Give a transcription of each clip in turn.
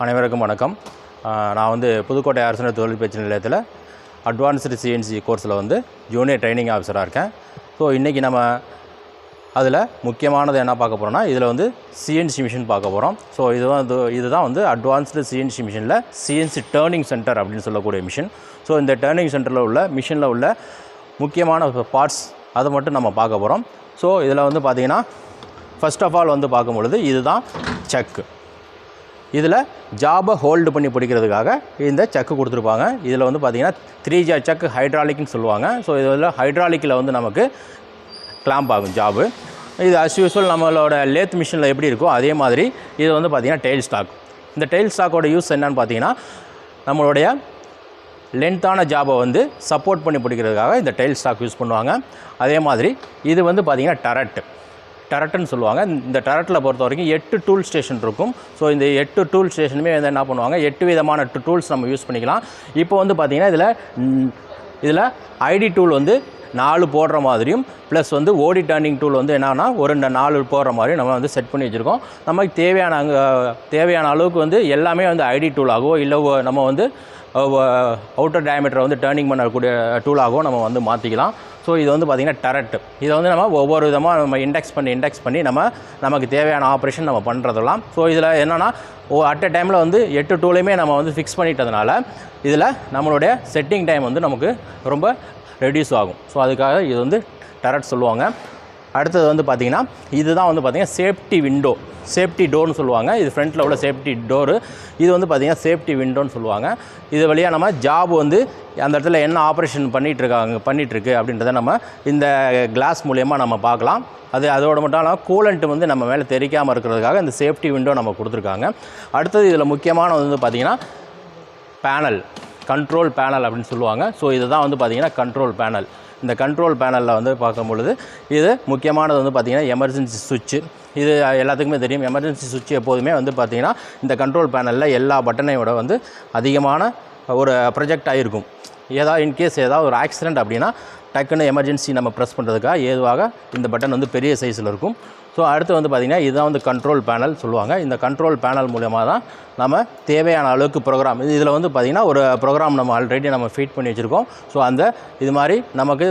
அனைவருக்கும் வணக்கம். நான் வந்து புதுக்கோட்டை அரசு தொழிற்பயிற்சி நிலையத்தில் அட்வான்ஸ்டு சிஎன்சி கோர்ஸில் வந்து ஜூனியர் ட்ரைனிங் ஆஃபீஸராக இருக்கேன். ஸோ இன்றைக்கி நம்ம அதில் முக்கியமானது என்ன பார்க்க போகிறோம்னா, இதில் வந்து சிஎன்சி மிஷின் பார்க்க போகிறோம். ஸோ இதுதான் வந்து அட்வான்ஸ்டு சிஎன்சி மிஷினில் சிஎன்சி டேர்னிங் சென்டர் அப்படின்னு சொல்லக்கூடிய மிஷின். ஸோ இந்த டேர்னிங் சென்டரில் உள்ள மிஷினில் உள்ள முக்கியமான பார்ட்ஸ் அதை மட்டும் நம்ம பார்க்க போகிறோம். ஸோ இதில் வந்து பார்த்திங்கன்னா ஃபர்ஸ்ட் ஆஃப் ஆல் வந்து பார்க்கும்பொழுது இதுதான் செக்கு. இதில் ஜாபை ஹோல்டு பண்ணி பிடிக்கிறதுக்காக இந்த செக்கு கொடுத்துருப்பாங்க. இதில் வந்து பார்த்திங்கன்னா 3 செக்கு ஹைட்ராலிக்னு சொல்லுவாங்க. ஸோ இதில் ஹைட்ராலிக்கில் வந்து நமக்கு கிளாம்ப் ஆகும் ஜாபு. இது அஸ் யூஸ்வல் நம்மளோட லேத் மிஷினில் எப்படி இருக்கோ அதே மாதிரி இது வந்து பார்த்திங்கன்னா டெயில் ஸ்டாக். இந்த டெயில் ஸ்டாக்கோட யூஸ் என்னென்னு பார்த்தீங்கன்னா, நம்மளுடைய லென்த்தான ஜாபை வந்து சப்போர்ட் பண்ணி பிடிக்கிறதுக்காக இந்த டெயில் ஸ்டாக் யூஸ் பண்ணுவாங்க. அதே மாதிரி இது வந்து பார்த்திங்கன்னா டரட்டுன்னு சொல்லுவாங்க. இந்த டரட்டில் பொறுத்த வரைக்கும் 8 டூல் ஸ்டேஷன் இருக்கும். ஸோ இந்த 8 டூல் ஸ்டேஷனுமே வந்து என்ன பண்ணுவாங்க, 8 விதமான டூல்ஸ் நம்ம யூஸ் பண்ணிக்கலாம். இப்போ வந்து பார்த்திங்கன்னா இதில் ஐடி டூல் வந்து 4 போடுற மாதிரியும் ப்ளஸ் வந்து ஓடி டர்னிங் டூல் வந்து என்னன்னா ஒரு 4 போடுற மாதிரியும் நம்ம வந்து செட் பண்ணி வச்சுருக்கோம். நமக்கு தேவையான அளவுக்கு வந்து எல்லாமே வந்து ஐடி டூலாகவோ இல்லை நம்ம வந்து அவுட்டர் டயமீட்டரை வந்து டர்னிங் பண்ணக்கூடிய டூலாகவோ நம்ம வந்து மாற்றிக்கலாம். ஸோ இது வந்து பார்த்திங்கன்னா டரட்டு. இதை வந்து நம்ம ஒவ்வொரு விதமாக நம்ம இண்டெக்ஸ் பண்ணி நமக்கு தேவையான ஆப்ரேஷன் நம்ம பண்ணுறதெல்லாம். ஸோ இதில் என்னென்னா அட் எ டைமில் வந்து 8 டூலையுமே நம்ம வந்து ஃபிக்ஸ் பண்ணிட்டதுனால இதில் நம்மளுடைய செட்டிங் டைம் வந்து நமக்கு ரொம்ப ரெடியூஸ் ஆகும். ஸோ அதுக்காக இது வந்து டரட் சொல்லுவாங்க. அடுத்தது வந்து பார்த்திங்கன்னா இதுதான் வந்து பார்த்திங்கன்னா சேஃப்டி டோர்னு சொல்லுவாங்க. இது ஃப்ரண்ட்டில் உள்ள சேஃப்டி டோரு. இது வந்து பார்த்திங்கன்னா சேஃப்டி விண்டோன்னு சொல்லுவாங்க. இது வழியாக நம்ம ஜாப் வந்து அந்த இடத்துல என்ன ஆப்ரேஷன் பண்ணிகிட்ருக்கு அப்படின்றத நம்ம இந்த கிளாஸ் மூலயமா நம்ம பார்க்கலாம். அதோட மட்டும் இல்லாமல் கூலண்ட் வந்து நம்ம மேலே தெரிக்காமல் இருக்கிறதுக்காக இந்த சேஃப்டி விண்டோ நம்ம கொடுத்துருக்காங்க. அடுத்தது இதில் முக்கியமானது வந்து பார்த்திங்கன்னா கண்ட்ரோல் பேனல் அப்படின்னு சொல்லுவாங்க. ஸோ இதுதான் வந்து பார்த்திங்கன்னா கண்ட்ரோல் பேனல். இந்த கண்ட்ரோல் பேனலில் வந்து பார்க்கும்பொழுது இது முக்கியமானது வந்து பார்த்திங்கன்னா எமர்ஜென்சி சுவிட்சு. இது எல்லாத்துக்குமே தெரியும். எமர்ஜென்சி சுவிட்ச் எப்போதுமே வந்து பார்த்திங்கன்னா இந்த கண்ட்ரோல் பேனலில் எல்லா பட்டனையோட வந்து அதிகமான ஒரு ப்ரொஜெக்ட் ஆகிருக்கும். இன்கேஸ் ஏதாவது ஒரு ஆக்சிடெண்ட் அப்படின்னா டக்குன்னு எமர்ஜென்சி நம்ம ப்ரெஸ் பண்ணுறதுக்காக ஏதுவாக இந்த பட்டன் வந்து பெரிய சைஸில் இருக்கும். ஸோ அடுத்து வந்து பார்த்திங்கன்னா இதுதான் வந்து கண்ட்ரோல் பேனல் சொல்லுவாங்க. இந்த கண்ட்ரோல் பேனல் மூலமாக தான் நம்ம தேவையான அளவுக்கு ப்ரோக்ராம் இதில் வந்து பார்த்திங்கன்னா ஒரு ப்ரோக்ராம் நம்ம ஆல்ரெடி நம்ம ஃபீட் பண்ணி வச்சுருக்கோம். ஸோ இது மாதிரி நமக்கு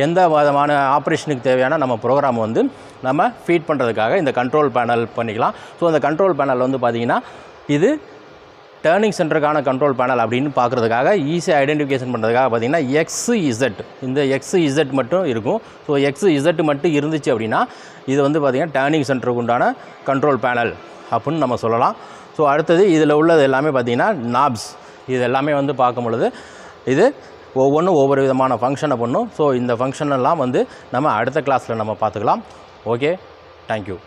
எந்த விதமான ஆப்ரேஷனுக்கு தேவையான நம்ம ப்ரோக்ராம் வந்து நம்ம ஃபீட் பண்ணுறதுக்காக இந்த கண்ட்ரோல் பேனல் பண்ணிக்கலாம். ஸோ அந்த கண்ட்ரோல் பேனல் வந்து பார்த்திங்கன்னா இது டேர்னிங் சென்டருக்கான கண்ட்ரோல் பேனல் அப்படின்னு பார்க்குறதுக்காக ஈஸியாக ஐடென்டிஃபிகேஷன் பண்ணுறதுக்காக பார்த்திங்கன்னா XZ இந்த XZ மட்டும் இருக்கும். ஸோ XZ மட்டும் இருந்துச்சு அப்படின்னா இது வந்து பார்த்திங்கன்னா டேர்னிங் சென்டருக்கு உண்டான கண்ட்ரோல் பேனல் அப்படின்னு நம்ம சொல்லலாம். ஸோ அடுத்தது இதில் உள்ளது எல்லாமே பார்த்திங்கன்னா நாப்ஸ். இது எல்லாமே வந்து பார்க்கும் பொழுது இது ஒவ்வொன்றும் ஒவ்வொரு விதமான ஃபங்க்ஷனை பண்ணும். ஸோ இந்த ஃபங்க்ஷனெல்லாம் வந்து நம்ம அடுத்த கிளாஸில் நம்ம பார்த்துக்கலாம். Okay, thank you.